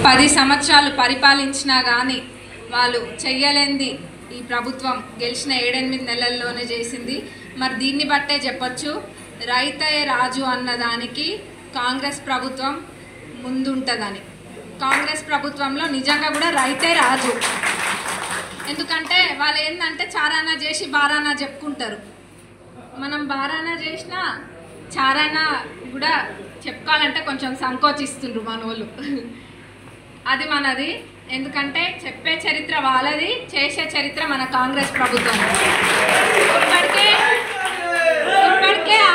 10 సంవత్సరాలు పరిపాలించినా కానీ వాళ్ళు చెయ్యలేంది ఈ ప్రభుత్వం గెలిచిన 7-8 నెలల్లోనే చేసింది. మరి దీన్ని బట్టే చెప్పొచ్చు రైతే రాజు అన్నదానికి కాంగ్రెస్ ప్రభుత్వం ముందుంటుందని. కాంగ్రెస్ ప్రభుత్వంలో నిజంగా కూడా రైతే రాజు. ఎందుకంటే వాళ్ళు ఏంటంటే చారానా చేసి బారానా చెప్పుకుంటారు. మనం బారానా చేసినా చారానా కూడా చెప్పుకోవాలంటే కొంచెం సంకోచిస్తుండ్రు మనోళ్ళు. అది మనది. ఎందుకంటే చెప్పే చరిత్ర వాళ్ళది, చేసే చరిత్ర మన కాంగ్రెస్ ప్రభుత్వం. ఇప్పటికే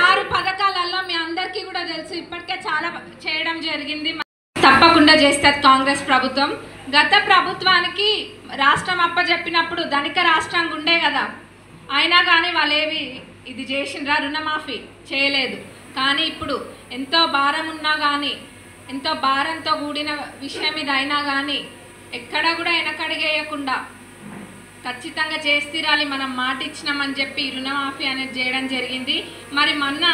6 పథకాలలో మీ అందరికీ కూడా తెలుసు, ఇప్పటికే చాలా చేయడం జరిగింది. తప్పకుండా చేస్తుంది కాంగ్రెస్ ప్రభుత్వం. గత ప్రభుత్వానికి రాష్ట్రం అప్పచెప్పినప్పుడు ధనిక రాష్ట్రంగా ఉండే కదా, అయినా కానీ వాళ్ళేవి ఇది చేసిండ్రా, రుణమాఫీ చేయలేదు. కానీ ఇప్పుడు ఎంతో భారం ఉన్నా కానీ, ఎంతో భారంతో కూడిన విషయం ఇది అయినా కానీ ఎక్కడ కూడా వెనకడిగేయకుండా ఖచ్చితంగా చేస్తీరాలి, మనం మాట ఇచ్చినామని చెప్పి రుణమాఫీ అనేది చేయడం జరిగింది. మరి మొన్న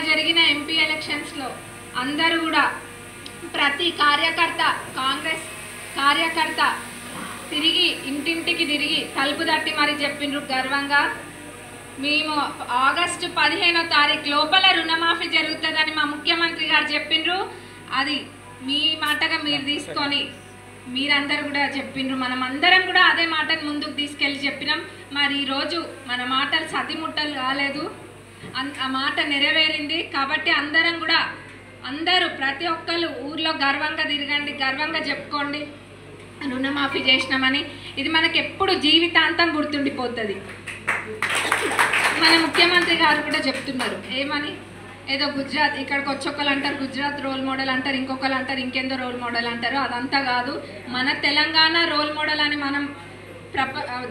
జరిగిన ఎంపీ ఎలక్షన్స్లో అందరూ కూడా ప్రతి కార్యకర్త, కాంగ్రెస్ కార్యకర్త తిరిగి ఇంటింటికి తిరిగి తలుపు తట్టి మరి చెప్పిండ్రు గర్వంగా, మేము ఆగస్టు 15వ తారీఖు లోపల రుణమాఫీ జరుగుతుందని మా ముఖ్యమంత్రి గారు చెప్పిండ్రు. అది మీ మాటగా మీరు తీసుకొని మీరందరూ కూడా చెప్పిండ్రు. మనం అందరం కూడా అదే మాటను ముందుకు తీసుకెళ్ళి చెప్పినాం. మరి ఈరోజు మన మాటలు సతిముట్టలు కాలేదు, ఆ మాట నెరవేరింది. కాబట్టి అందరం కూడా ప్రతి ఒక్కరు ఊర్లో గర్వంగా తిరగండి, గర్వంగా చెప్పుకోండి రుణమాఫీ చేసినామని. ఇది మనకి ఎప్పుడు జీవితాంతం గుర్తుండిపోతుంది. మన ముఖ్యమంత్రి గారు కూడా చెప్తున్నారు ఏమని, ఏదో గుజరాత్ ఇక్కడికి వచ్చొక్కరు అంటారు గుజరాత్ రోల్ మోడల్ అంటారు, ఇంకొకరు అంటారు ఇంకేందో రోల్ మోడల్ అంటారు. అదంతా కాదు, మన తెలంగాణ రోల్ మోడల్ అని మనం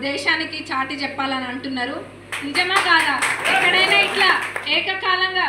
దేశానికి చాటి చెప్పాలని అంటున్నారు. నిజమా కాదా? ఎక్కడైనా ఇట్లా ఏకకాలంగా